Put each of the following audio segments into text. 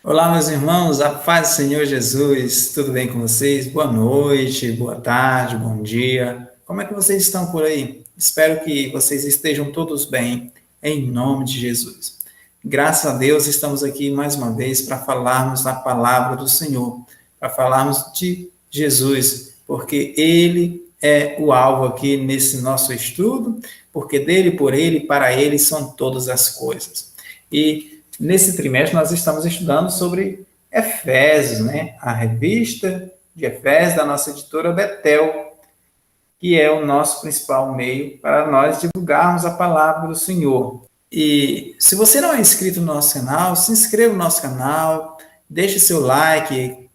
Olá, meus irmãos, a paz do Senhor Jesus, tudo bem com vocês? Boa noite, boa tarde, bom dia. Como é que vocês estão por aí? Espero que vocês estejam todos bem, em nome de Jesus. Graças a Deus, estamos aqui mais uma vez para falarmos da palavra do Senhor, para falarmos de Jesus, porque Ele é o alvo aqui nesse nosso estudo, porque dele, por Ele, para Ele são todas as coisas. E nesse trimestre, nós estamos estudando sobre Efésios, né? A revista de Efésios da nossa editora Betel, que é o nosso principal meio para nós divulgarmos a palavra do Senhor. E se você não é inscrito no nosso canal, se inscreva no nosso canal, deixe seu like,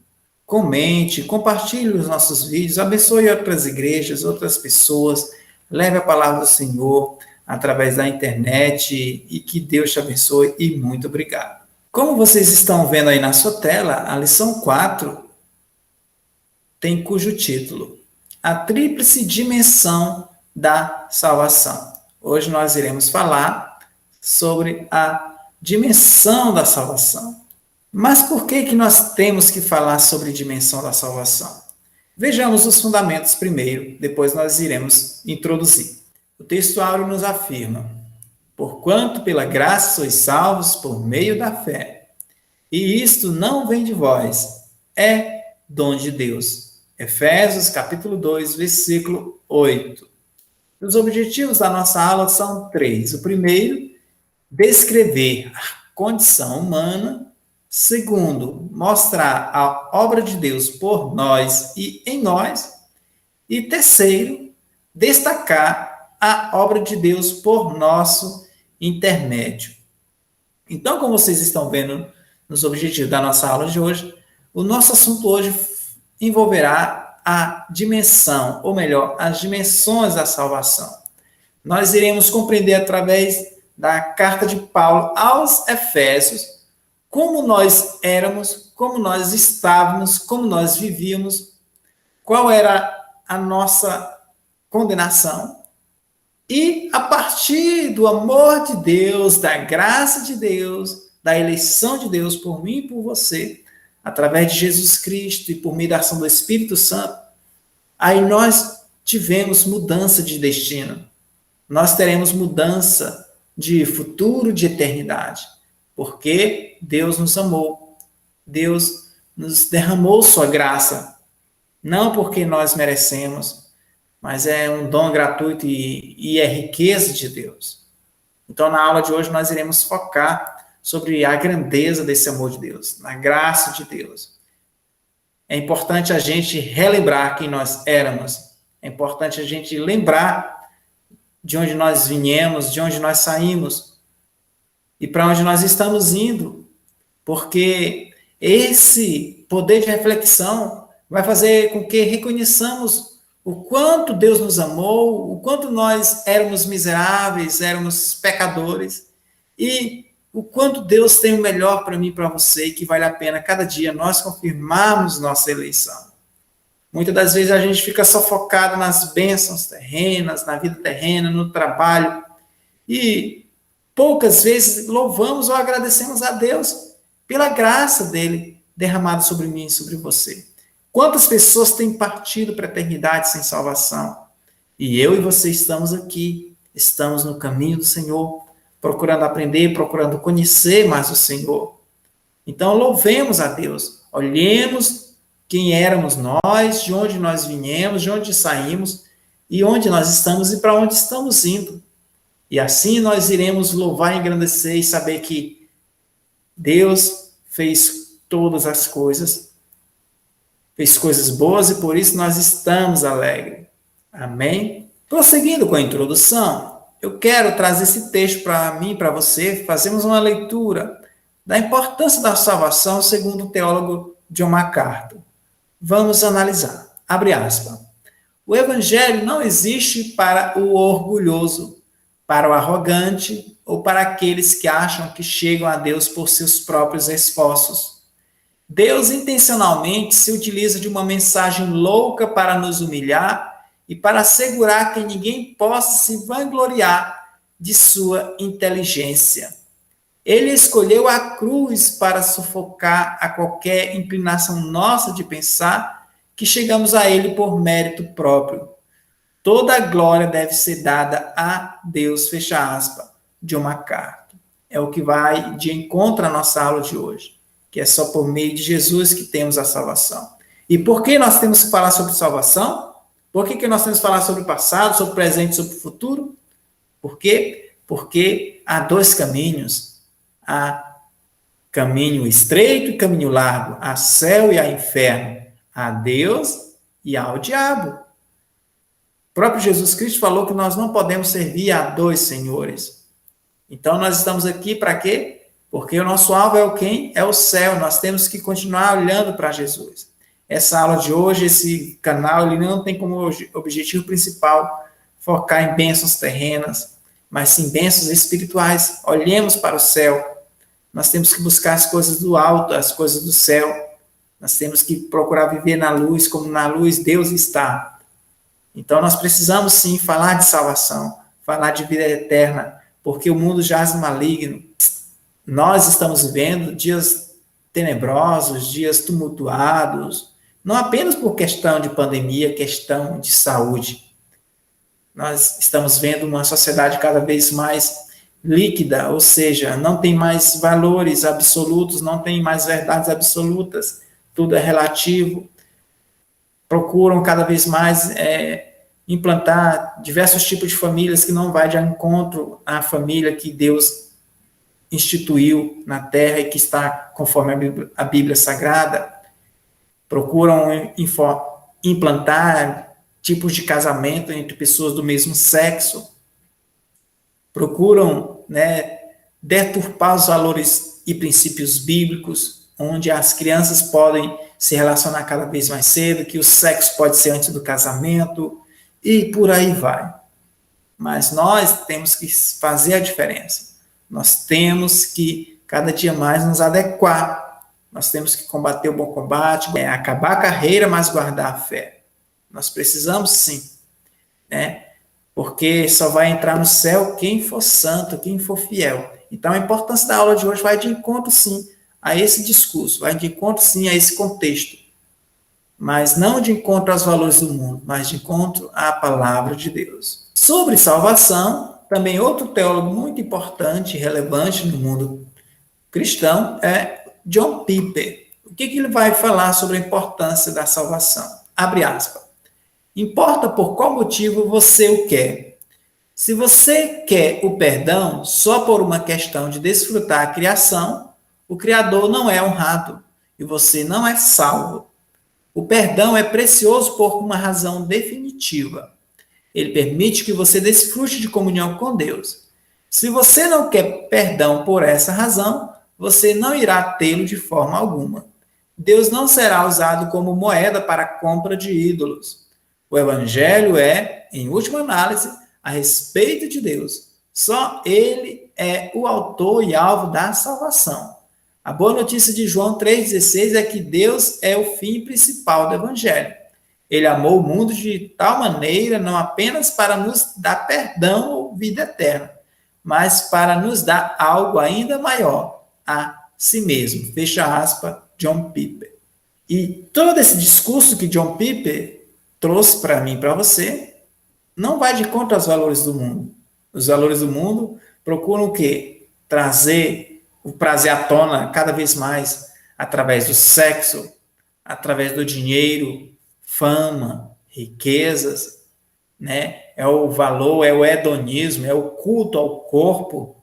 comente, compartilhe os nossos vídeos, abençoe outras igrejas, outras pessoas, leve a palavra do Senhor através da internet e que Deus te abençoe e muito obrigado. Como vocês estão vendo aí na sua tela, a lição 4 tem cujo título A Tríplice Dimensão da Salvação. Hoje nós iremos falar sobre a dimensão da salvação. Mas por que nós temos que falar sobre dimensão da salvação? Vejamos os fundamentos primeiro, depois nós iremos introduzir. O texto áureo nos afirma: porquanto pela graça sois salvos por meio da fé. E isto não vem de vós, é dom de Deus. Efésios capítulo 2, versículo 8. Os objetivos da nossa aula são três. O primeiro, descrever a condição humana. Segundo, mostrar a obra de Deus por nós e em nós. E terceiro, destacar a obra de Deus por nosso intermédio. Então, como vocês estão vendo nos objetivos da nossa aula de hoje, o nosso assunto hoje envolverá a dimensão, ou melhor, as dimensões da salvação. Nós iremos compreender através da carta de Paulo aos Efésios como nós éramos, como nós estávamos, como nós vivíamos, qual era a nossa condenação. E a partir do amor de Deus, da graça de Deus, da eleição de Deus por mim e por você, através de Jesus Cristo e por meio da ação do Espírito Santo, aí nós tivemos mudança de destino. Nós teremos mudança de futuro, de eternidade. Porque Deus nos amou. Deus nos derramou sua graça. Não porque nós merecemos, mas é um dom gratuito e é riqueza de Deus. Então, na aula de hoje, nós iremos focar sobre a grandeza desse amor de Deus, na graça de Deus. É importante a gente relembrar quem nós éramos. É importante a gente lembrar de onde nós viemos, de onde nós saímos e para onde nós estamos indo, porque esse poder de reflexão vai fazer com que reconheçamos o quanto Deus nos amou, o quanto nós éramos miseráveis, éramos pecadores, e o quanto Deus tem o melhor para mim e para você, e que vale a pena cada dia nós confirmarmos nossa eleição. Muitas das vezes a gente fica só focado nas bênçãos terrenas, na vida terrena, no trabalho, e poucas vezes louvamos ou agradecemos a Deus pela graça dele derramada sobre mim e sobre você. Quantas pessoas têm partido para a eternidade sem salvação? E eu e você estamos aqui, estamos no caminho do Senhor, procurando aprender, procurando conhecer mais o Senhor. Então, louvemos a Deus, olhemos quem éramos nós, de onde nós viemos, de onde saímos, e onde nós estamos e para onde estamos indo. E assim nós iremos louvar e engrandecer e saber que Deus fez todas as coisas, fez coisas boas e por isso nós estamos alegres. Amém? Prosseguindo com a introdução, eu quero trazer esse texto para mim, para você, fazemos uma leitura da importância da salvação segundo o teólogo John MacArthur. Vamos analisar. Abre aspas. O evangelho não existe para o orgulhoso, para o arrogante ou para aqueles que acham que chegam a Deus por seus próprios esforços. Deus intencionalmente se utiliza de uma mensagem louca para nos humilhar e para assegurar que ninguém possa se vangloriar de sua inteligência. Ele escolheu a cruz para sufocar a qualquer inclinação nossa de pensar que chegamos a ele por mérito próprio. Toda a glória deve ser dada a Deus, fecha aspas, John MacArthur. É o que vai de encontro à nossa aula de hoje, que é só por meio de Jesus que temos a salvação. E por que nós temos que falar sobre salvação? Por que nós temos que falar sobre o passado, sobre o presente, sobre o futuro? Por quê? Porque há dois caminhos. Há caminho estreito e caminho largo. Há céu e há inferno. Há Deus e há o diabo. O próprio Jesus Cristo falou que nós não podemos servir a dois senhores. Então, nós estamos aqui para quê? Porque o nosso alvo é o quem? É o céu. Nós temos que continuar olhando para Jesus. Essa aula de hoje, esse canal, ele não tem como objetivo principal focar em bênçãos terrenas, mas sim bênçãos espirituais. Olhemos para o céu. Nós temos que buscar as coisas do alto, as coisas do céu. Nós temos que procurar viver na luz, como na luz Deus está. Então, nós precisamos sim falar de salvação, falar de vida eterna, porque o mundo jaz no maligno. Nós estamos vivendo dias tenebrosos, dias tumultuados, não apenas por questão de pandemia, questão de saúde. Nós estamos vendo uma sociedade cada vez mais líquida, ou seja, não tem mais valores absolutos, não tem mais verdades absolutas, tudo é relativo. Procuram cada vez mais implantar diversos tipos de famílias que não vai de encontro à família que Deus instituiu na terra e que está conforme a Bíblia Sagrada. Procuram implantar tipos de casamento entre pessoas do mesmo sexo. Procuram, deturpar os valores e princípios bíblicos, onde as crianças podem se relacionar cada vez mais cedo, que o sexo pode ser antes do casamento, e por aí vai. Mas nós temos que fazer a diferença. Nós temos que, cada dia mais, nos adequar. Nós temos que combater o bom combate, acabar a carreira, mas guardar a fé. Nós precisamos sim, porque só vai entrar no céu quem for santo, quem for fiel. Então, a importância da aula de hoje vai de encontro, sim, a esse discurso, vai de encontro, sim, a esse contexto. Mas não de encontro aos valores do mundo, mas de encontro à palavra de Deus. Sobre salvação, também outro teólogo muito importante e relevante no mundo cristão é John Piper. O que ele vai falar sobre a importância da salvação? Abre aspas. Importa por qual motivo você o quer. Se você quer o perdão só por uma questão de desfrutar a criação, o Criador não é honrado e você não é salvo. O perdão é precioso por uma razão definitiva. Ele permite que você desfrute de comunhão com Deus. Se você não quer perdão por essa razão, você não irá tê-lo de forma alguma. Deus não será usado como moeda para a compra de ídolos. O Evangelho é, em última análise, a respeito de Deus. Só Ele é o autor e alvo da salvação. A boa notícia de João 3,16 é que Deus é o fim principal do Evangelho. Ele amou o mundo de tal maneira, não apenas para nos dar perdão ou vida eterna, mas para nos dar algo ainda maior, a si mesmo. Fecha aspas, John Piper. E todo esse discurso que John Piper trouxe para mim e para você não vai de contra aos valores do mundo. Os valores do mundo procuram o quê? Trazer o prazer à tona cada vez mais através do sexo, através do dinheiro, fama, riquezas, É o valor, é o hedonismo, é o culto ao corpo,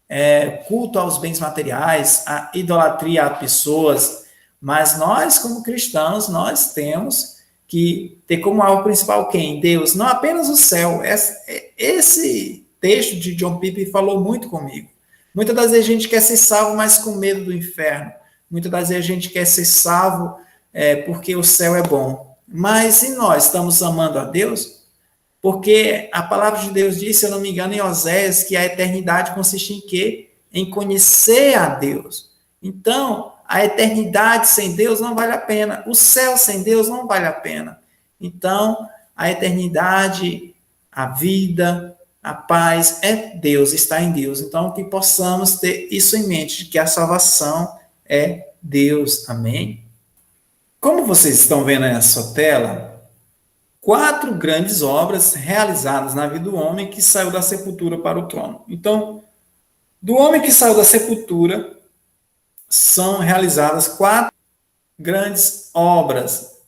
é culto aos bens materiais, a idolatria a pessoas. Mas nós, como cristãos, nós temos que ter como alvo principal quem? Deus, não apenas o céu. Esse texto de John Piper falou muito comigo. Muitas das vezes a gente quer ser salvo, mas com medo do inferno. Muitas das vezes a gente quer ser salvo porque o céu é bom. Mas e nós estamos amando a Deus? Porque a palavra de Deus diz, se eu não me engano, em Oséias, que a eternidade consiste em quê? Em conhecer a Deus. Então, a eternidade sem Deus não vale a pena. O céu sem Deus não vale a pena. Então, a eternidade, a vida, A paz é Deus, está em Deus. Então, que possamos ter isso em mente, de que a salvação é Deus. Amém? Como vocês estão vendo aí na sua tela, 4 grandes obras realizadas na vida do homem que saiu da sepultura para o trono. Então, do homem que saiu da sepultura, são realizadas 4 grandes obras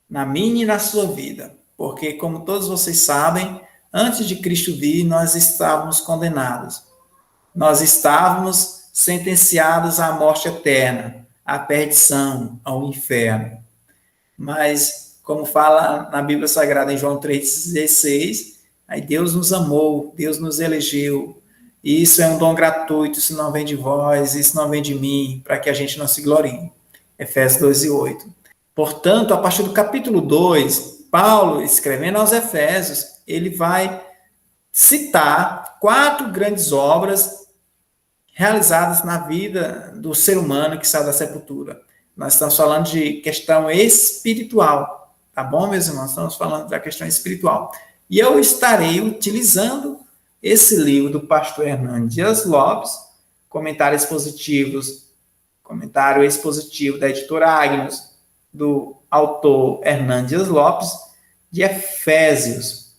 na minha e na sua vida. Porque, como todos vocês sabem, antes de Cristo vir, nós estávamos condenados. Nós estávamos sentenciados à morte eterna, à perdição, ao inferno. Mas, como fala na Bíblia Sagrada em João 3,16, aí Deus nos amou, Deus nos elegeu. E isso é um dom gratuito, isso não vem de vós, isso não vem de mim, para que a gente não se glorie. Efésios 2:8. Portanto, a partir do capítulo 2, Paulo, escrevendo aos Efésios, ele vai citar 4 grandes obras realizadas na vida do ser humano que saiu da sepultura. Nós estamos falando de questão espiritual, tá bom, meus irmãos? Estamos falando da questão espiritual. E eu estarei utilizando esse livro do pastor Hernandes Dias Lopes, comentário expositivo da editora Agnus, do autor Hernandes Dias Lopes, de Efésios.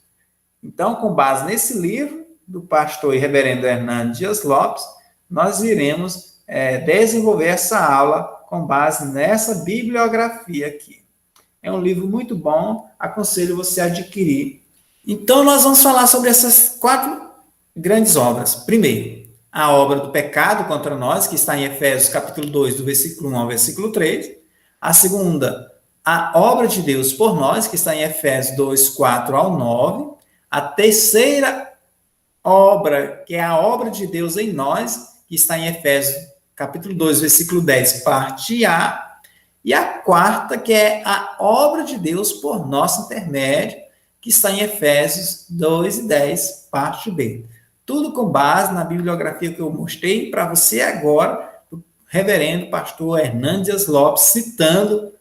Então, com base nesse livro do pastor e reverendo Hernandes Dias Lopes, nós iremos desenvolver essa aula com base nessa bibliografia aqui. É um livro muito bom, aconselho você a adquirir. Então, nós vamos falar sobre essas 4 grandes obras. Primeiro, a obra do pecado contra nós, que está em Efésios capítulo 2, do versículo 1 ao versículo 3. A segunda, a obra de Deus por nós, que está em Efésios 2, 4 ao 9. A terceira obra, que é a obra de Deus em nós, que está em Efésios capítulo 2, versículo 10, parte A. E a quarta, que é a obra de Deus por nosso intermédio, que está em Efésios 2 e 10, parte B. Tudo com base na bibliografia que eu mostrei para você agora, do reverendo pastor Hernandes Dias Lopes, citando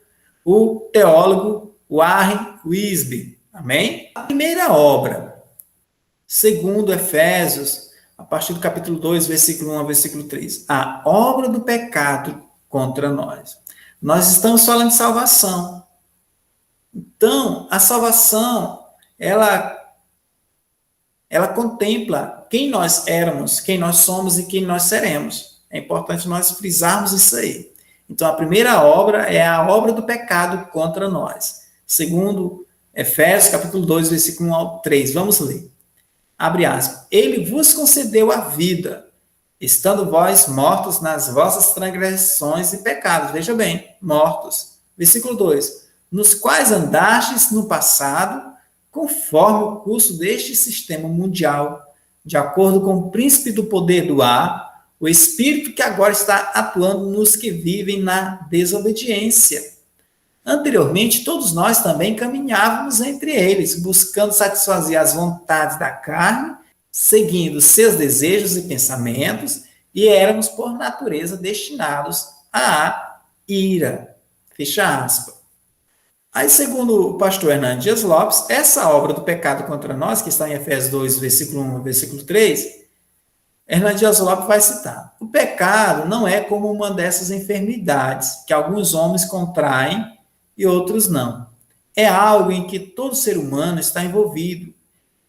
o teólogo Warren Wiersbe. Amém? A primeira obra, segundo Efésios, a partir do capítulo 2, versículo 1 ao versículo 3, a obra do pecado contra nós. Nós estamos falando de salvação. Então, a salvação, ela contempla quem nós éramos, quem nós somos e quem nós seremos. É importante nós frisarmos isso aí. Então, a primeira obra é a obra do pecado contra nós. Segundo Efésios, capítulo 2, versículo 1 ao 3. Vamos ler. Abre aspas. Ele vos concedeu a vida, estando vós mortos nas vossas transgressões e pecados. Veja bem, mortos. Versículo 2. Nos quais andastes no passado, conforme o curso deste sistema mundial, de acordo com o príncipe do poder do ar, o espírito que agora está atuando nos que vivem na desobediência. Anteriormente, todos nós também caminhávamos entre eles, buscando satisfazer as vontades da carne, seguindo seus desejos e pensamentos, e éramos, por natureza, destinados à ira. Fecha aspas. Aí, segundo o pastor Hernandes Dias Lopes, essa obra do pecado contra nós, que está em Efésios 2, versículo 1 versículo 3, Hernandes Dias Lopes vai citar. O pecado não é como uma dessas enfermidades que alguns homens contraem e outros não. É algo em que todo ser humano está envolvido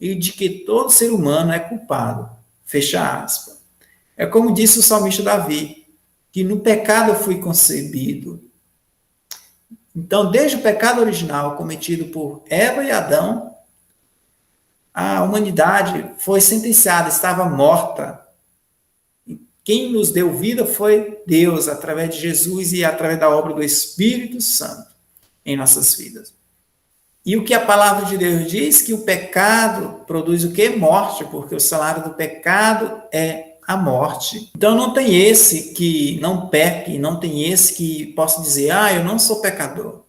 e de que todo ser humano é culpado. Fecha aspas. É como disse o salmista Davi, que no pecado eu fui concebido. Então, desde o pecado original cometido por Eva e Adão, a humanidade foi sentenciada, estava morta. Quem nos deu vida foi Deus, através de Jesus e através da obra do Espírito Santo em nossas vidas. E o que a palavra de Deus diz? Que o pecado produz o quê? Morte, porque o salário do pecado é a morte. Então não tem esse que não peque, não tem esse que possa dizer, eu não sou pecador,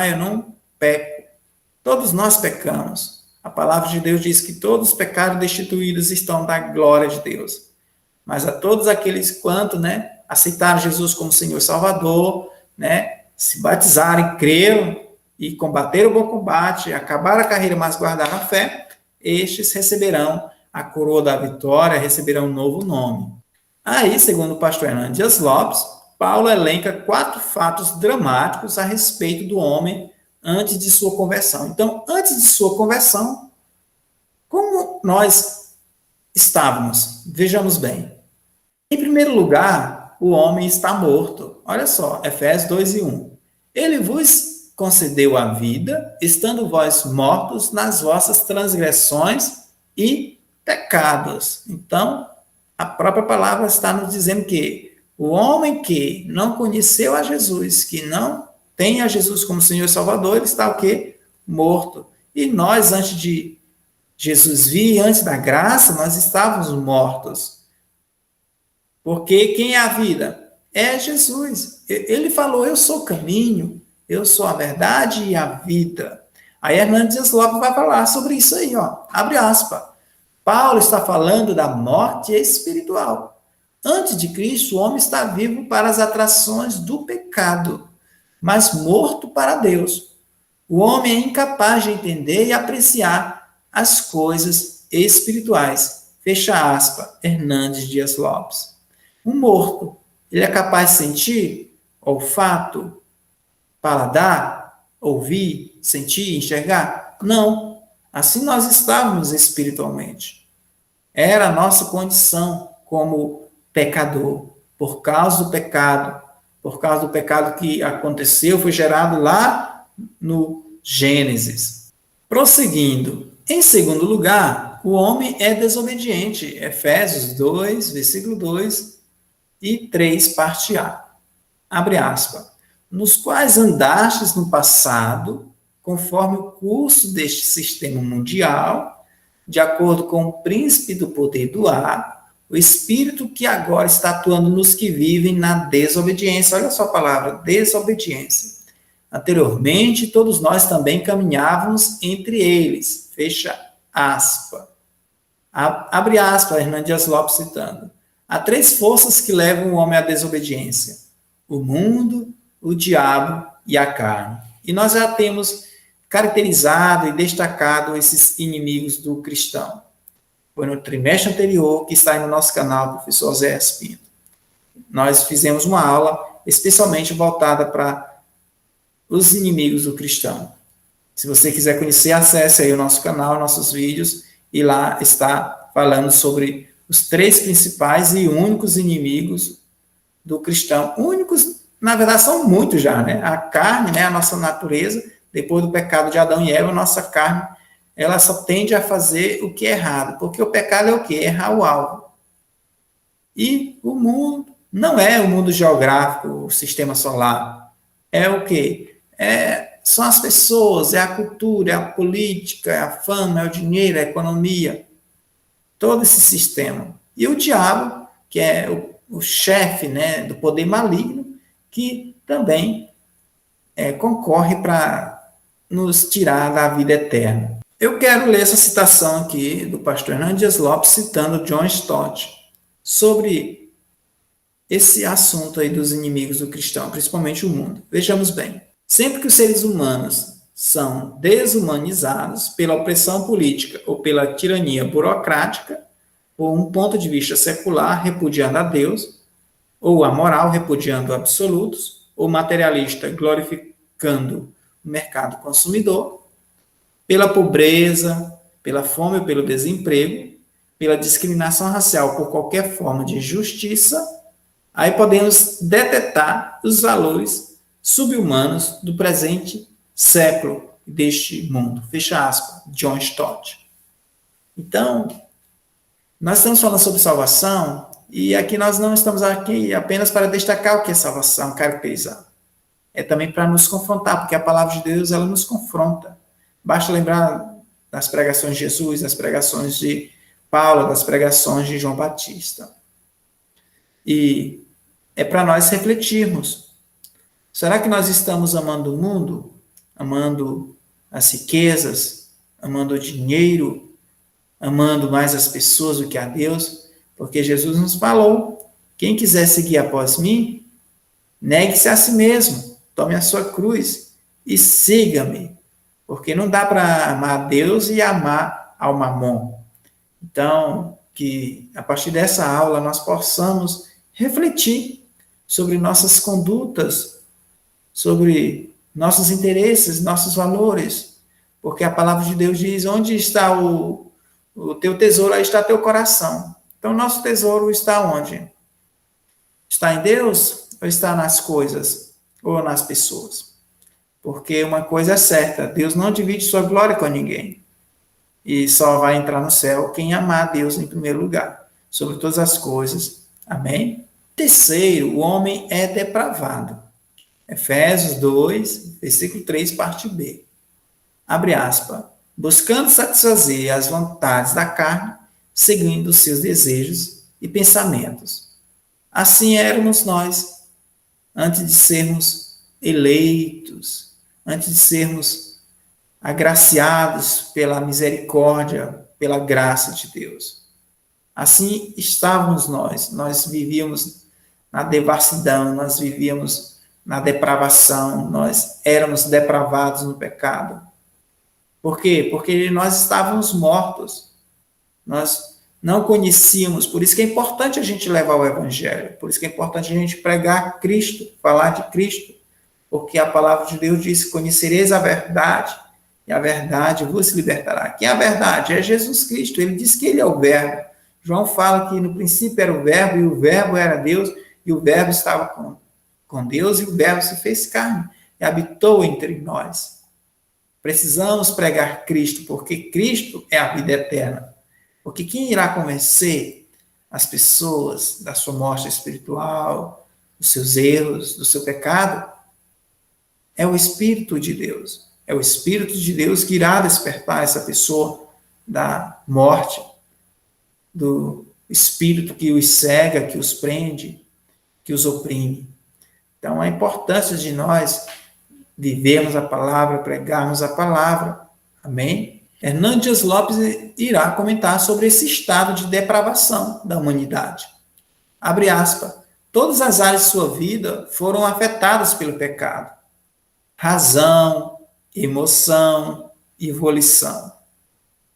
eu não peco. Todos nós pecamos. A palavra de Deus diz que todos os pecados destituídos estão da glória de Deus. Mas a todos aqueles quanto, aceitaram Jesus como Senhor e Salvador, se batizaram, creram e combateram o bom combate, acabaram a carreira, mas guardaram a fé, estes receberão a coroa da vitória, receberão um novo nome. Aí, segundo o pastor Hernando Dias Lopes, Paulo elenca 4 fatos dramáticos a respeito do homem antes de sua conversão. Então, antes de sua conversão, como nós estávamos? Vejamos bem. Em primeiro lugar, o homem está morto. Olha só, Efésios 2:1. Ele vos concedeu a vida, estando vós mortos nas vossas transgressões e pecados. Então, a própria palavra está nos dizendo que o homem que não conheceu a Jesus, que não tem a Jesus como Senhor e Salvador, ele está o quê? Morto. E nós, antes de Jesus vir, antes da graça, nós estávamos mortos. Porque quem é a vida? É Jesus. Ele falou, eu sou o caminho, eu sou a verdade e a vida. Aí Hernando Dias Lopes vai falar sobre isso aí, ó. Abre aspas. Paulo está falando da morte espiritual. Antes de Cristo, o homem está vivo para as atrações do pecado, mas morto para Deus. O homem é incapaz de entender e apreciar as coisas espirituais. Fecha aspas, Hernandes Dias Lopes. Um morto, ele é capaz de sentir olfato, paladar, ouvir, sentir, enxergar? Não. Assim nós estávamos espiritualmente. Era a nossa condição como pecador, por causa do pecado que aconteceu, foi gerado lá no Gênesis. Prosseguindo, em segundo lugar, o homem é desobediente. Efésios 2, versículo 2 e 3, parte A. Abre aspas. Nos quais andastes no passado, conforme o curso deste sistema mundial, de acordo com o príncipe do poder do ar, o espírito que agora está atuando nos que vivem na desobediência. Olha só a palavra, desobediência. Anteriormente, todos nós também caminhávamos entre eles. Fecha aspas. Abre aspas, Hernando Dias Lopes citando. Há 3 forças que levam o homem à desobediência: o mundo, o diabo e a carne. E nós já temos caracterizado e destacado esses inimigos do cristão. Foi no trimestre anterior, que está aí no nosso canal, professor Zé Espino. Nós fizemos uma aula especialmente voltada para os inimigos do cristão. Se você quiser conhecer, acesse aí o nosso canal, nossos vídeos, e lá está falando sobre os 3 principais e únicos inimigos do cristão. Únicos, na verdade, são muitos já, né? A carne, né? A nossa natureza, depois do pecado de Adão e Eva, a nossa carne, ela só tende a fazer o que é errado, porque o pecado é o quê? Errar o alvo. E o mundo não é o mundo geográfico, o sistema solar. É o quê? São as pessoas, é a cultura, é a política, é a fama, é o dinheiro, é a economia. Todo esse sistema. E o diabo, que é o chefe, né, do poder maligno, que também concorre para nos tirar da vida eterna. Eu quero ler essa citação aqui do pastor Hernando Dias Lopes, citando John Stott, sobre esse assunto aí dos inimigos do cristão, principalmente o mundo. Vejamos bem. Sempre que os seres humanos são desumanizados pela opressão política ou pela tirania burocrática, ou um ponto de vista secular repudiando a Deus, ou a moral repudiando absolutos, ou materialista glorificando o mercado consumidor, pela pobreza, pela fome ou pelo desemprego, pela discriminação racial por qualquer forma de injustiça, aí podemos detectar os valores subhumanos do presente século deste mundo. Fecha aspas, John Stott. Então, nós estamos falando sobre salvação, e aqui nós não estamos aqui apenas para destacar o que é salvação, caracterizar. É também para nos confrontar, porque a palavra de Deus, ela nos confronta. Basta lembrar das pregações de Jesus, das pregações de Paulo, das pregações de João Batista. E é para nós refletirmos. Será que nós estamos amando o mundo? Amando as riquezas? Amando o dinheiro? Amando mais as pessoas do que a Deus? Porque Jesus nos falou, quem quiser seguir após mim, negue-se a si mesmo, tome a sua cruz e siga-me. Porque não dá para amar a Deus e amar ao mamon. Então, que a partir dessa aula nós possamos refletir sobre nossas condutas, sobre nossos interesses, nossos valores, porque a palavra de Deus diz: onde está o teu tesouro, aí está teu coração. Então, nosso tesouro está onde? Está em Deus ou está nas coisas ou nas pessoas? Porque uma coisa é certa, Deus não divide sua glória com ninguém. E só vai entrar no céu quem amar a Deus em primeiro lugar, sobre todas as coisas. Amém? Terceiro, o homem é depravado. Efésios 2, versículo 3, parte B. Abre aspas. Buscando satisfazer as vontades da carne, seguindo os seus desejos e pensamentos. Assim éramos nós, antes de sermos eleitos, antes de sermos agraciados pela misericórdia, pela graça de Deus. Assim estávamos nós vivíamos na devassidão, nós vivíamos na depravação, nós éramos depravados no pecado. Por quê? Porque nós estávamos mortos, nós não conhecíamos, por isso que é importante a gente levar o evangelho, por isso que é importante a gente pregar Cristo, falar de Cristo, porque a palavra de Deus diz: conhecereis a verdade, e a verdade vos libertará. Quem é a verdade? É Jesus Cristo, ele diz que ele é o verbo. João fala que no princípio era o verbo, e o verbo era Deus, e o verbo estava com Deus, e o verbo se fez carne, e habitou entre nós. Precisamos pregar Cristo, porque Cristo é a vida eterna. Porque quem irá convencer as pessoas da sua morte espiritual, dos seus erros, do seu pecado, é o Espírito de Deus. É o Espírito de Deus que irá despertar essa pessoa da morte, do espírito que os cega, que os prende, que os oprime. Então, a importância de nós vivermos a palavra, pregarmos a palavra. Amém? Hernandes Lopes irá comentar sobre esse estado de depravação da humanidade. Abre aspas. Todas as áreas de sua vida foram afetadas pelo pecado. Razão, emoção e volição.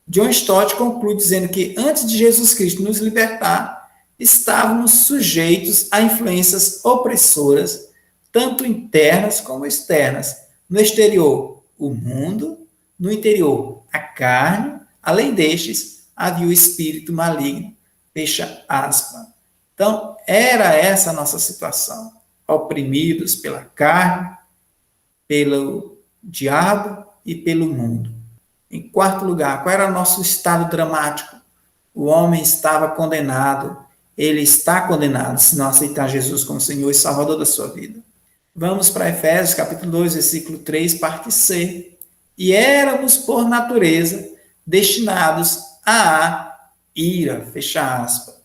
John Stott conclui dizendo que antes de Jesus Cristo nos libertar, estávamos sujeitos a influências opressoras, tanto internas como externas. No exterior, o mundo; no interior, a carne; além destes, havia o espírito maligno. Fecha aspas. Então, era essa a nossa situação. Oprimidos pela carne, pelo diabo e pelo mundo. Em quarto lugar, qual era o nosso estado dramático? O homem estava condenado. Ele está condenado se não aceitar Jesus como Senhor e Salvador da sua vida. Vamos para Efésios, capítulo 2, versículo 3, parte C. E éramos, por natureza, destinados à ira, fecha aspas.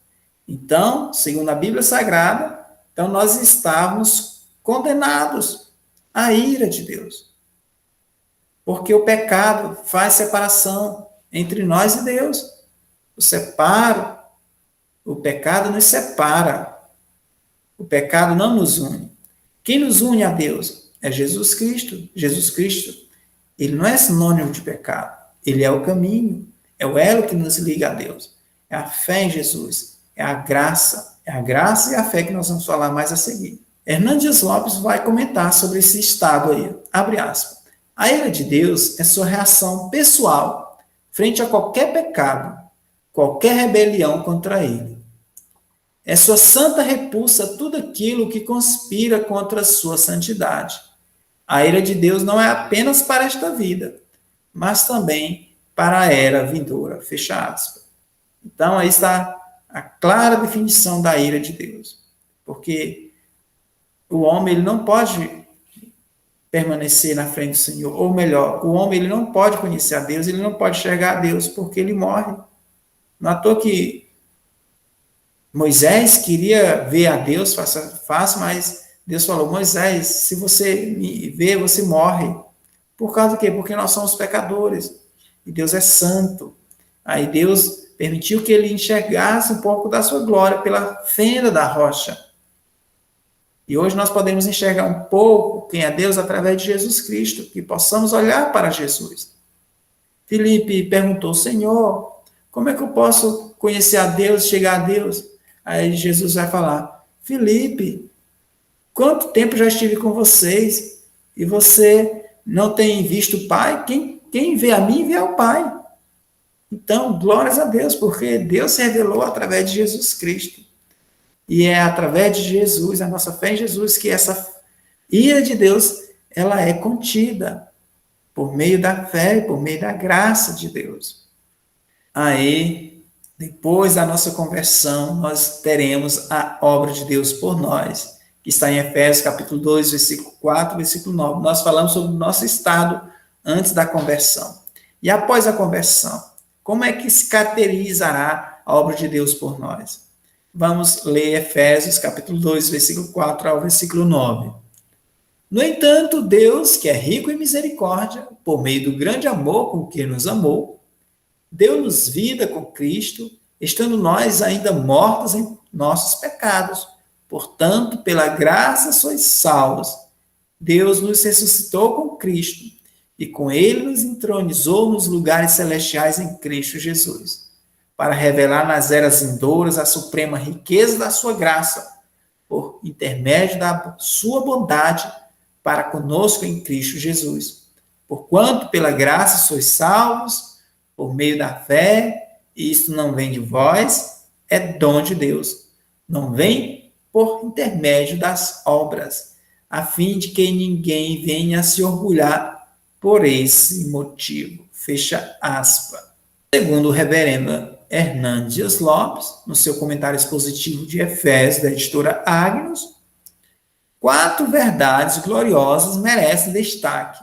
Então, segundo a Bíblia Sagrada, então nós estávamos condenados à ira de Deus. Porque o pecado faz separação entre nós e Deus. O pecado nos separa. O pecado não nos une. Quem nos une a Deus é Jesus Cristo. Jesus Cristo, ele não é sinônimo de pecado. Ele é o caminho, é o elo que nos liga a Deus. É a fé em Jesus, é a graça e a fé que nós vamos falar mais a seguir. Hernandes Lopes vai comentar sobre esse estado aí. Abre aspas. A ira de Deus é sua reação pessoal frente a qualquer pecado, qualquer rebelião contra ele. É sua santa repulsa a tudo aquilo que conspira contra a sua santidade. A ira de Deus não é apenas para esta vida, mas também para a era vindoura. Fecha aspas. Então, aí está a clara definição da ira de Deus. Porque o homem ele não pode permanecer na frente do Senhor. Ou melhor, o homem ele não pode conhecer a Deus, ele não pode enxergar a Deus, porque ele morre. Não é à toa que Moisés queria ver a Deus face a face, mas Deus falou: Moisés, se você me ver, você morre. Por causa do quê? Porque nós somos pecadores. E Deus é santo. Aí Deus permitiu que ele enxergasse um pouco da sua glória pela fenda da rocha. E hoje nós podemos enxergar um pouco quem é Deus através de Jesus Cristo, que possamos olhar para Jesus. Filipe perguntou, Senhor, como é que eu posso conhecer a Deus, chegar a Deus? Aí Jesus vai falar, Filipe, quanto tempo já estive com vocês e você não tem visto o Pai? Quem vê a mim, vê ao Pai. Então, glórias a Deus, porque Deus se revelou através de Jesus Cristo. E é através de Jesus, a nossa fé em Jesus, que essa ira de Deus, ela é contida por meio da fé e por meio da graça de Deus. Aí, depois da nossa conversão, nós teremos a obra de Deus por nós, que está em Efésios capítulo 2, versículo 4, versículo 9. Nós falamos sobre o nosso estado antes da conversão. E após a conversão, como é que se caracterizará a obra de Deus por nós? Vamos ler Efésios capítulo 2, versículo 4 ao versículo 9. No entanto, Deus, que é rico em misericórdia, por meio do grande amor com que nos amou, deu-nos vida com Cristo, estando nós ainda mortos em nossos pecados. Portanto, pela graça sois salvos. Deus nos ressuscitou com Cristo e com ele nos entronizou nos lugares celestiais em Cristo Jesus, para revelar nas eras vindouras a suprema riqueza da sua graça, por intermédio da sua bondade para conosco em Cristo Jesus. Porquanto pela graça sois salvos, por meio da fé, e isto não vem de vós, é dom de Deus. Não vem por intermédio das obras, a fim de que ninguém venha se orgulhar por esse motivo. Fecha aspas. Segundo o reverendo Hernandes Dias Lopes, no seu comentário expositivo de Efésios, da editora Agnus, 4 verdades gloriosas merecem destaque,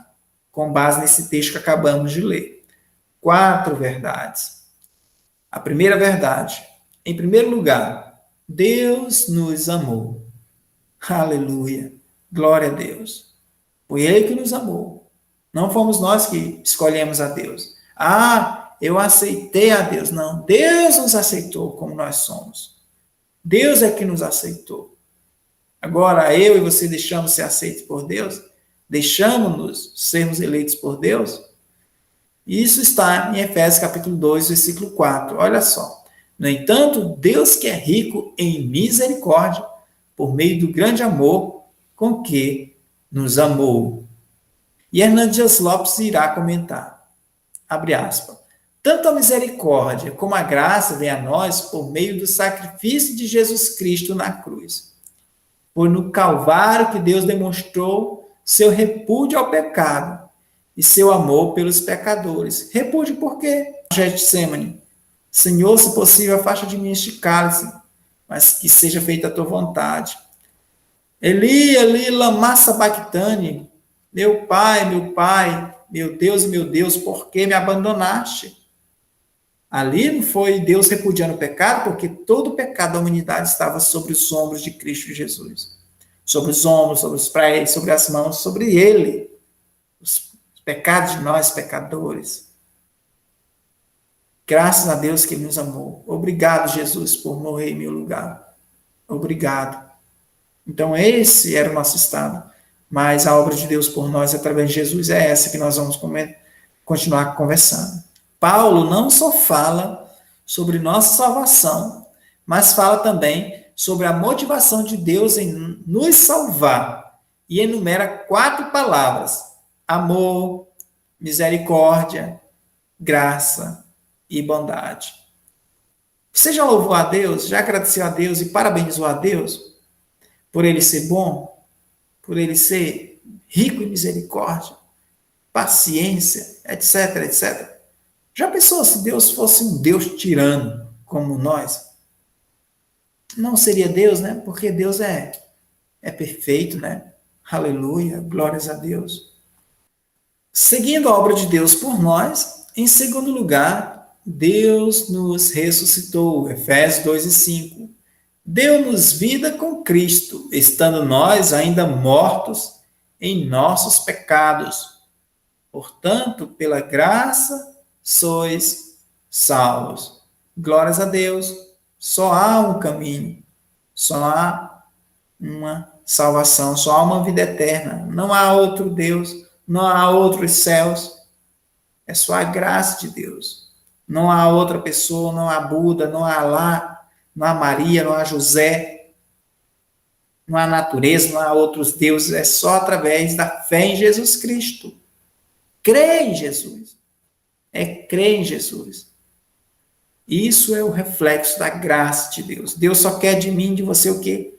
com base nesse texto que acabamos de ler. 4 verdades. A primeira verdade, em primeiro lugar, Deus nos amou. Aleluia. Glória a Deus. Foi Ele que nos amou. Não fomos nós que escolhemos a Deus. Ah, eu aceitei a Deus. Não, Deus nos aceitou como nós somos. Deus é que nos aceitou. Agora, eu e você deixamos ser aceitos por Deus? Deixamos-nos sermos eleitos por Deus? Isso está em Efésios capítulo 2, versículo 4. Olha só. No entanto, Deus que é rico em misericórdia, por meio do grande amor com que nos amou. E Hernandes Dias Lopes irá comentar, abre aspas, tanto a misericórdia como a graça vem a nós por meio do sacrifício de Jesus Cristo na cruz. Foi no Calvário que Deus demonstrou seu repúdio ao pecado e seu amor pelos pecadores. Repúdio por quê? Getsemane. Senhor, se possível, afasta de mim este cálice, mas que seja feita a tua vontade. Eli, Eli, lama sabachthani. Meu Pai, meu Deus e meu Deus, por que me abandonaste? Ali não foi Deus repudiando o pecado, porque todo o pecado da humanidade estava sobre os ombros de Cristo Jesus. Sobre os ombros, sobre os pés, sobre as mãos, sobre Ele. Os pecados de nós, pecadores. Graças a Deus que Ele nos amou. Obrigado, Jesus, por morrer em meu lugar. Obrigado. Então, esse era o nosso estado. Mas a obra de Deus por nós, através de Jesus, é essa que nós vamos continuar conversando. Paulo não só fala sobre nossa salvação, mas fala também sobre a motivação de Deus em nos salvar. E enumera 4 palavras: amor, misericórdia, graça e bondade. Você já louvou a Deus? Já agradeceu a Deus e parabenizou a Deus por Ele ser bom? Por Ele ser rico em misericórdia, paciência, etc, etc. Já pensou se Deus fosse um Deus tirano como nós? Não seria Deus, né? Porque Deus é perfeito, né? Aleluia, glórias a Deus. Seguindo a obra de Deus por nós, em segundo lugar, Deus nos ressuscitou, Efésios 2 e 5. Deu-nos vida com Cristo, estando nós ainda mortos em nossos pecados. Portanto, pela graça, sois salvos. Glórias a Deus. Só há um caminho, só há uma salvação, só há uma vida eterna. Não há outro Deus, não há outros céus. É só a graça de Deus. Não há outra pessoa, não há Buda, não há Alá, não há Maria, não há José, não há natureza, não há outros deuses. É só através da fé em Jesus Cristo. Crer em Jesus. É crer em Jesus. Isso é o reflexo da graça de Deus. Deus só quer de mim, de você o quê?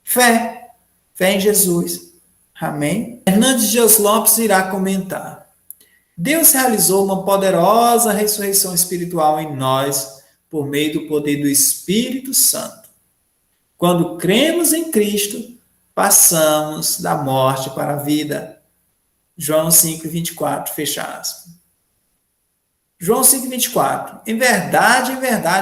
Fé. Fé em Jesus. Amém? Hernandes Dias Lopes irá comentar. Deus realizou uma poderosa ressurreição espiritual em nós por meio do poder do Espírito Santo. Quando cremos em Cristo, passamos da morte para a vida. João 5:24, fecha aspas. João 5:24. Em verdade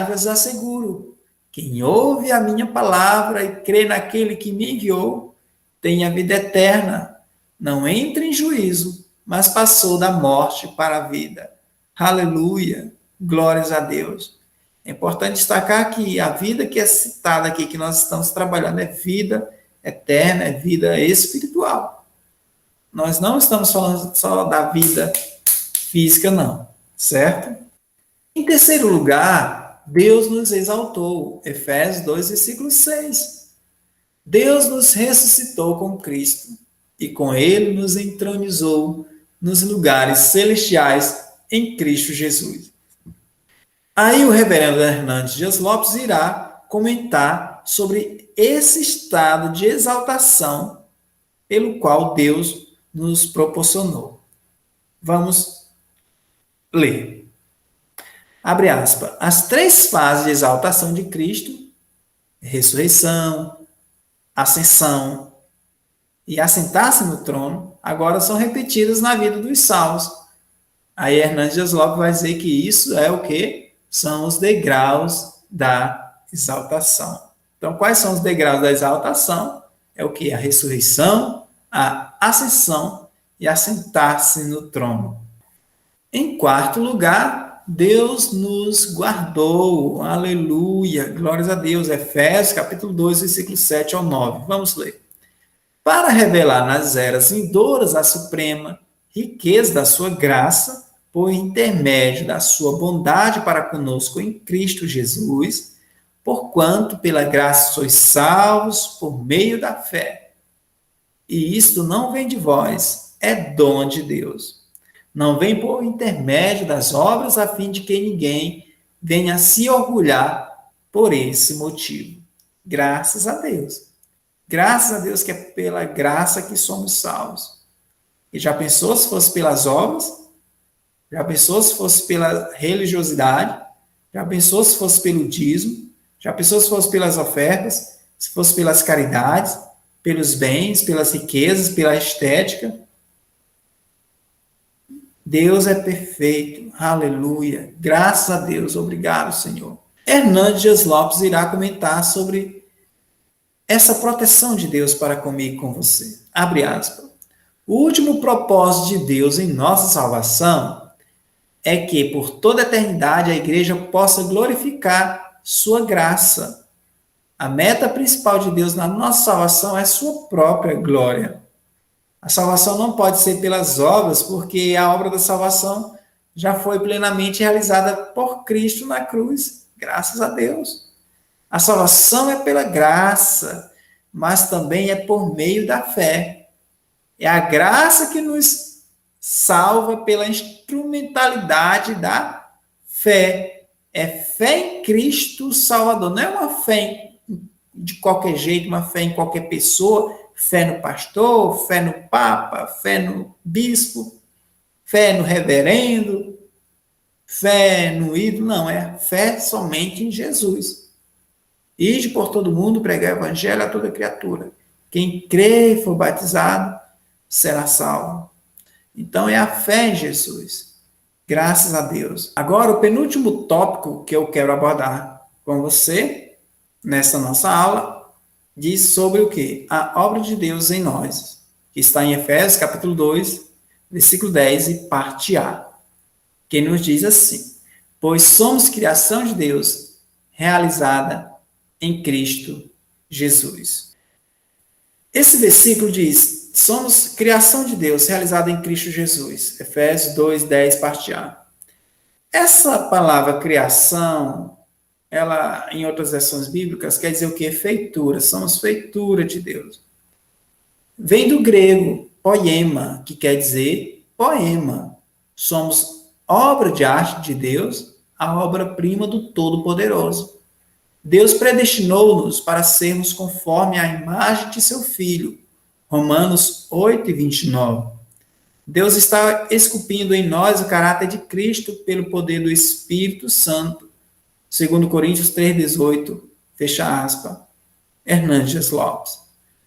vos asseguro, quem ouve a minha palavra e crê naquele que me enviou, tem a vida eterna. Não entra em juízo, mas passou da morte para a vida. Aleluia! Glórias a Deus. É importante destacar que a vida que é citada aqui, que nós estamos trabalhando, é vida eterna, é vida espiritual. Nós não estamos falando só da vida física, não. Certo? Em terceiro lugar, Deus nos exaltou. Efésios 2, versículo 6. Deus nos ressuscitou com Cristo e com ele nos entronizou nos lugares celestiais em Cristo Jesus. Aí o reverendo Hernandes Dias Lopes irá comentar sobre esse estado de exaltação pelo qual Deus nos proporcionou. Vamos ler. Abre aspas. As três fases de exaltação de Cristo, ressurreição, ascensão e assentar-se no trono, agora são repetidas na vida dos salvos. Aí Hernandes Dias Lopes vai dizer que isso é o quê? São os degraus da exaltação. Então, quais são os degraus da exaltação? É o quê? A ressurreição, a ascensão e assentar-se no trono. Em quarto lugar, Deus nos guardou. Aleluia. Glórias a Deus. Efésios, capítulo 2, versículo 7 ao 9. Vamos ler. Para revelar nas eras vindouras a suprema riqueza da sua graça, por intermédio da sua bondade para conosco em Cristo Jesus, porquanto pela graça sois salvos por meio da fé. E isto não vem de vós, é dom de Deus. Não vem por intermédio das obras, a fim de que ninguém venha se orgulhar por esse motivo. Graças a Deus. Graças a Deus que é pela graça que somos salvos. E já pensou se fosse pelas obras? Já pensou se fosse pela religiosidade? Já pensou se fosse pelo dízimo? Já pensou se fosse pelas ofertas? Se fosse pelas caridades? Pelos bens, pelas riquezas, pela estética? Deus é perfeito, aleluia, graças a Deus, obrigado, Senhor. Hernandes Dias Lopes irá comentar sobre essa proteção de Deus para comigo e com você. Abre aspas. O último propósito de Deus em nossa salvação é que, por toda a eternidade, a igreja possa glorificar sua graça. A meta principal de Deus na nossa salvação é sua própria glória. A salvação não pode ser pelas obras, porque a obra da salvação já foi plenamente realizada por Cristo na cruz, graças a Deus. A salvação é pela graça, mas também é por meio da fé. É a graça que nos salva pela instrumentalidade da fé. É fé em Cristo Salvador. Não é uma fé de qualquer jeito, uma fé em qualquer pessoa, fé no pastor, fé no papa, fé no bispo, fé no reverendo, fé no ídolo. Não, é fé somente em Jesus. Ide por todo mundo, pregar o evangelho a toda criatura. Quem crê e for batizado será salvo. Então é a fé em Jesus. Graças a Deus. Agora, o penúltimo tópico que eu quero abordar com você, nessa nossa aula, diz sobre o quê? A obra de Deus em nós, que está em Efésios, capítulo 2, versículo 10, e parte A, que nos diz assim: pois somos criação de Deus, realizada em Cristo Jesus. Esse versículo diz: somos criação de Deus, realizada em Cristo Jesus. Efésios 2:10, parte A. Essa palavra criação, ela, em outras versões bíblicas, quer dizer o quê? Feitura. Somos feitura de Deus. Vem do grego, poema, que quer dizer poema. Somos obra de arte de Deus, a obra-prima do Todo-Poderoso. Deus predestinou-nos para sermos conforme a imagem de seu Filho. Romanos 8:29. Deus está esculpindo em nós o caráter de Cristo pelo poder do Espírito Santo. 2 Coríntios 3:18, fecha aspas. Hernandes Lopes.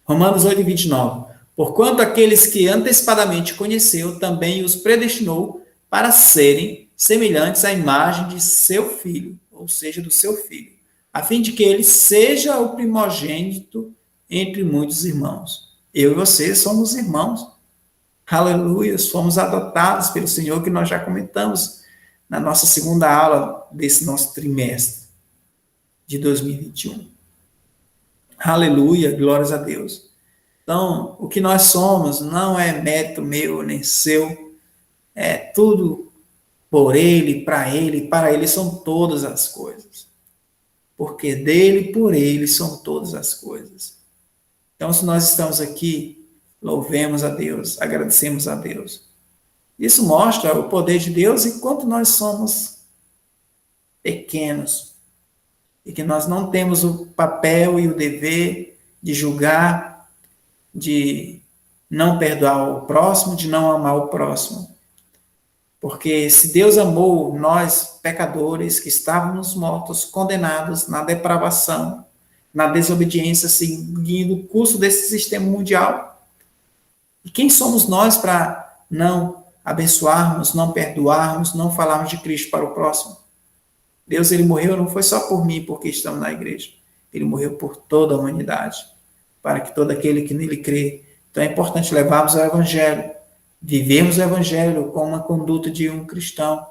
Romanos 8:29. Porquanto aqueles que antecipadamente conheceu, também os predestinou para serem semelhantes à imagem de seu Filho, ou seja, do seu Filho, a fim de que ele seja o primogênito entre muitos irmãos. Eu e você somos irmãos. Aleluia, fomos adotados pelo Senhor, que nós já comentamos na nossa segunda aula desse nosso trimestre de 2021. Aleluia, glórias a Deus. Então, o que nós somos não é mérito meu nem seu, é tudo por Ele, para Ele são todas as coisas. Porque dele, por Ele são todas as coisas. Então, se nós estamos aqui, louvemos a Deus, agradecemos a Deus. Isso mostra o poder de Deus e quanto nós somos pequenos. E que nós não temos o papel e o dever de julgar, de não perdoar o próximo, de não amar o próximo. Porque se Deus amou nós, pecadores, que estávamos mortos, condenados na depravação, na desobediência, seguindo o curso desse sistema mundial, e quem somos nós para não abençoarmos, não perdoarmos, não falarmos de Cristo para o próximo? Deus, ele morreu não foi só por mim, porque estamos na igreja. Ele morreu por toda a humanidade, para que todo aquele que nele crê. Então é importante levarmos o evangelho, vivermos o evangelho com uma conduta de um cristão,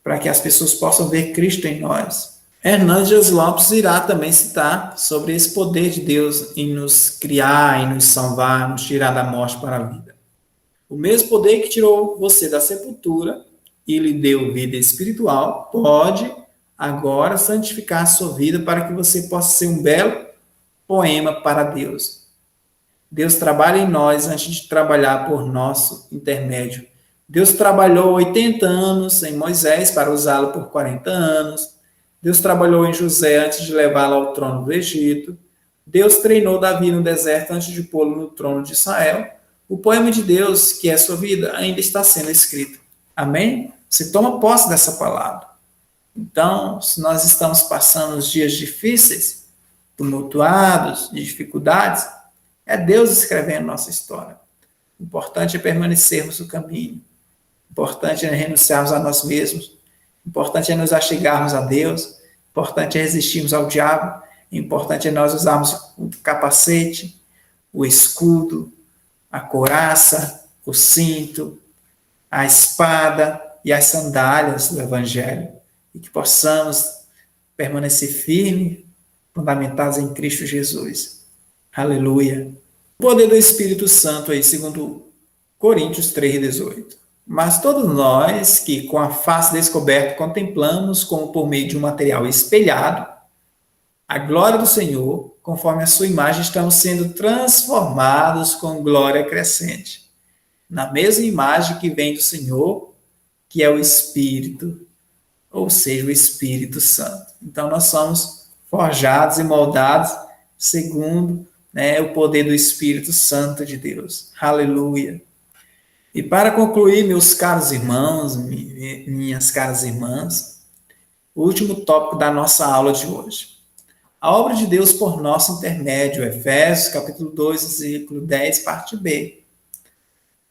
para que as pessoas possam ver Cristo em nós. Hernandes Lopes irá também citar sobre esse poder de Deus em nos criar, em nos salvar, nos tirar da morte para a vida. O mesmo poder que tirou você da sepultura e lhe deu vida espiritual, pode agora santificar a sua vida para que você possa ser um belo poema para Deus. Deus trabalha em nós antes de trabalhar por nosso intermédio. Deus trabalhou 80 anos em Moisés para usá-lo por 40 anos. Deus trabalhou em José antes de levá-lo ao trono do Egito. Deus treinou Davi no deserto antes de pô-lo no trono de Israel. O poema de Deus, que é sua vida, ainda está sendo escrito. Amém? Você toma posse dessa palavra. Então, se nós estamos passando os dias difíceis, tumultuados, de dificuldades, é Deus escrevendo nossa história. O importante é permanecermos no caminho. O importante é renunciarmos a nós mesmos. O importante é nos achegarmos a Deus. O importante é resistirmos ao diabo. O importante é nós usarmos o capacete, o escudo, a couraça, o cinto, a espada e as sandálias do Evangelho. E que possamos permanecer firmes, fundamentados em Cristo Jesus. Aleluia. O poder do Espírito Santo aí, segundo Coríntios 3:18. Mas todos nós que com a face descoberta contemplamos como por meio de um material espelhado a glória do Senhor, conforme a sua imagem, estamos sendo transformados com glória crescente, na mesma imagem que vem do Senhor, que é o Espírito, ou seja, o Espírito Santo. Então nós somos forjados e moldados segundo o poder do Espírito Santo de Deus. Aleluia. E para concluir, meus caros irmãos, minhas caras irmãs, o último tópico da nossa aula de hoje. A obra de Deus por nosso intermédio, Efésios, capítulo 2, versículo 10, parte B.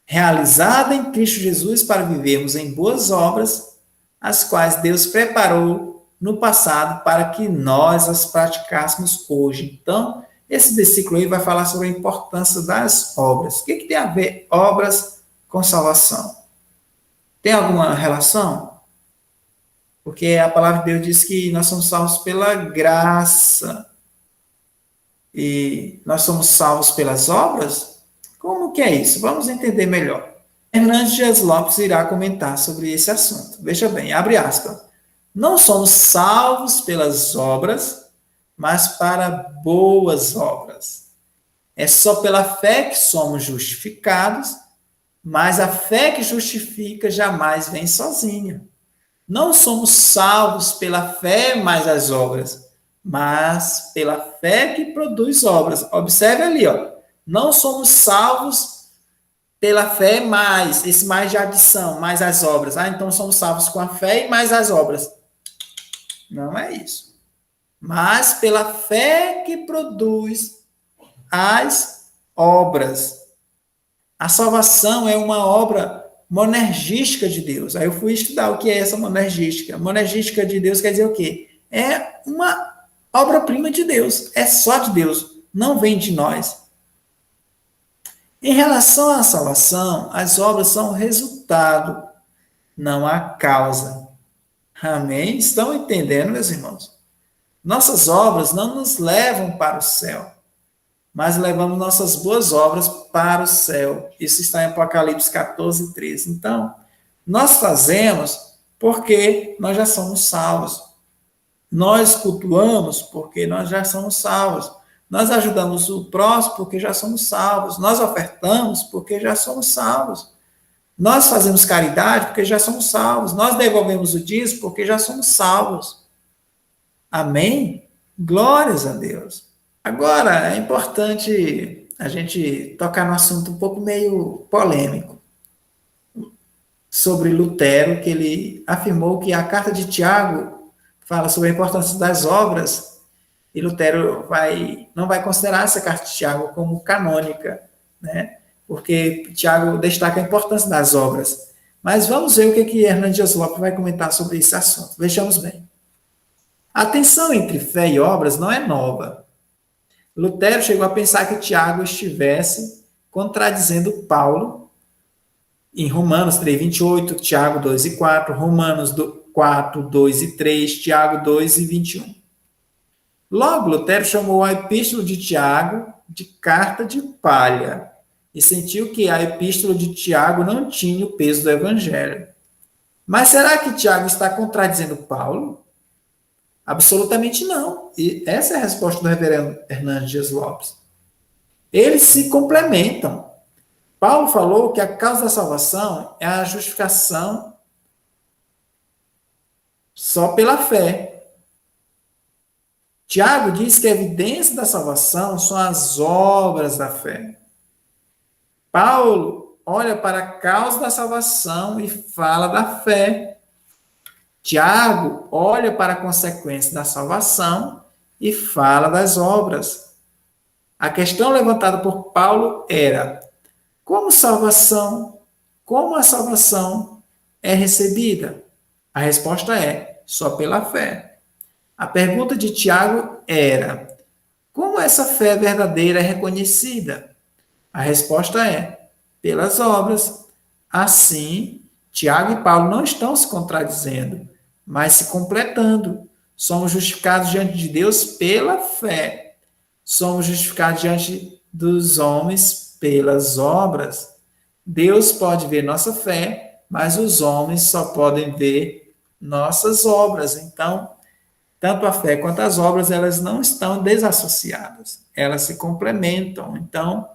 Realizada em Cristo Jesus para vivermos em boas obras, as quais Deus preparou no passado para que nós as praticássemos hoje. Então, esse versículo aí vai falar sobre a importância das obras. O que tem a ver obras com salvação? Tem alguma relação? Porque a palavra de Deus diz que nós somos salvos pela graça. E nós somos salvos pelas obras? Como que é isso? Vamos entender melhor. Hernandes Dias Lopes irá comentar sobre esse assunto. Veja bem, abre aspas. Não somos salvos pelas obras, mas para boas obras. É só pela fé que somos justificados, mas a fé que justifica jamais vem sozinha. Não somos salvos pela fé mais as obras, mas pela fé que produz obras. Observe ali, ó. Não somos salvos pela fé mais, esse mais de adição, mais as obras. Ah, então somos salvos com a fé e mais as obras. Não é isso. Mas pela fé que produz as obras. A salvação é uma obra monergística de Deus. Aí eu fui estudar o que é essa monergística. Monergística de Deus quer dizer o quê? É uma obra-prima de Deus. É só de Deus. Não vem de nós. Em relação à salvação, as obras são resultado, não a causa. Amém? Estão entendendo, meus irmãos? Nossas obras não nos levam para o céu, mas levamos nossas boas obras para o céu. Isso está em Apocalipse 14, 13. Então, nós fazemos porque nós já somos salvos. Nós cultuamos porque nós já somos salvos. Nós ajudamos o próximo porque já somos salvos. Nós ofertamos porque já somos salvos. Nós fazemos caridade porque já somos salvos. Nós devolvemos o dízimo porque já somos salvos. Amém? Glórias a Deus. Agora, é importante a gente tocar no assunto um pouco meio polêmico sobre Lutero, que ele afirmou que a carta de Tiago fala sobre a importância das obras e Lutero não vai considerar essa carta de Tiago como canônica, né? Porque Tiago destaca a importância das obras. Mas vamos ver o que Hernandes Dias Lopes vai comentar sobre esse assunto. Vejamos bem. A tensão entre fé e obras não é nova. Lutero chegou a pensar que Tiago estivesse contradizendo Paulo em Romanos 3:28, Tiago 2:4, Romanos 4:2 e 3, Tiago 2:21. Logo, Lutero chamou a epístola de Tiago de carta de palha e sentiu que a epístola de Tiago não tinha o peso do evangelho. Mas será que Tiago está contradizendo Paulo? Absolutamente não. E essa é a resposta do reverendo Hernandes Dias Lopes. Eles se complementam. Paulo falou que a causa da salvação é a justificação só pela fé. Tiago diz que a evidência da salvação são as obras da fé. Paulo olha para a causa da salvação e fala da fé. Tiago olha para a consequência da salvação e fala das obras. A questão levantada por Paulo era: como a salvação é recebida? A resposta é: só pela fé. A pergunta de Tiago era: como essa fé verdadeira é reconhecida? A resposta é: pelas obras. Assim, Tiago e Paulo não estão se contradizendo, mas se completando. Somos justificados diante de Deus pela fé. Somos justificados diante dos homens pelas obras. Deus pode ver nossa fé, mas os homens só podem ver nossas obras. Então, tanto a fé quanto as obras, elas não estão desassociadas, elas se complementam. Então,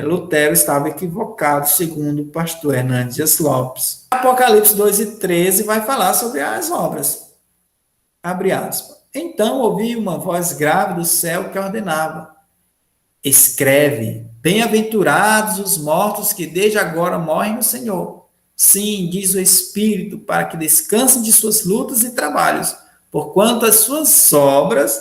Lutero estava equivocado, segundo o pastor Hernandes Dias Lopes. Apocalipse 2:13 vai falar sobre as obras. Abre aspas. Então ouvi uma voz grave do céu que ordenava: escreve, bem-aventurados os mortos que desde agora morrem no Senhor. Sim, diz o Espírito, para que descansem de suas lutas e trabalhos, porquanto as suas obras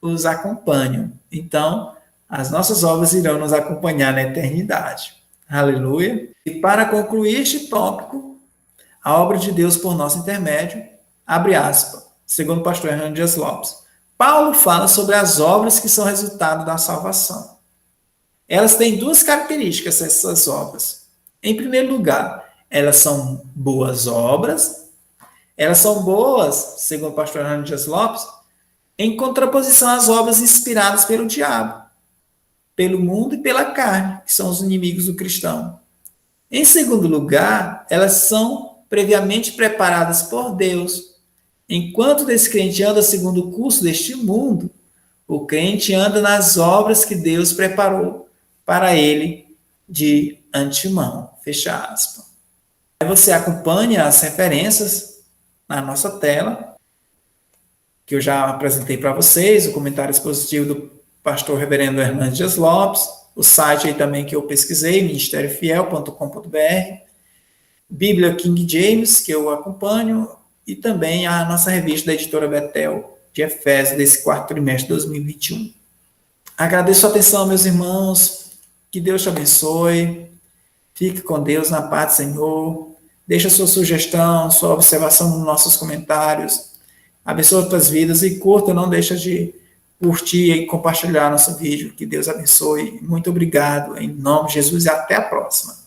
os acompanham. Então, as nossas obras irão nos acompanhar na eternidade. Aleluia. E para concluir este tópico, a obra de Deus por nosso intermédio, abre aspas, segundo o pastor Hernandes Dias Lopes. Paulo fala sobre as obras que são resultado da salvação. Elas têm duas características, essas obras. Em primeiro lugar, elas são boas obras. Elas são boas, segundo o pastor Hernandes Dias Lopes, em contraposição às obras inspiradas pelo diabo. pelo mundo e pela carne, que são os inimigos do cristão. Em segundo lugar, elas são previamente preparadas por Deus. Enquanto o descrente anda segundo o curso deste mundo, o crente anda nas obras que Deus preparou para ele de antemão. Fecha aspas. Aí você acompanha as referências na nossa tela, que eu já apresentei para vocês, o comentário expositivo do pastor reverendo Hernandes Dias Lopes, o site aí também que eu pesquisei, ministériofiel.com.br, Bíblia King James, que eu acompanho, e também a nossa revista da editora Betel, de Efésios, desse quarto trimestre de 2021. Agradeço a atenção, meus irmãos, que Deus te abençoe, fique com Deus na paz do Senhor, deixa sua sugestão, sua observação nos nossos comentários, abençoa as tuas vidas e curta, não deixa de curtir e compartilhar nosso vídeo, que Deus abençoe, muito obrigado, em nome de Jesus e até a próxima.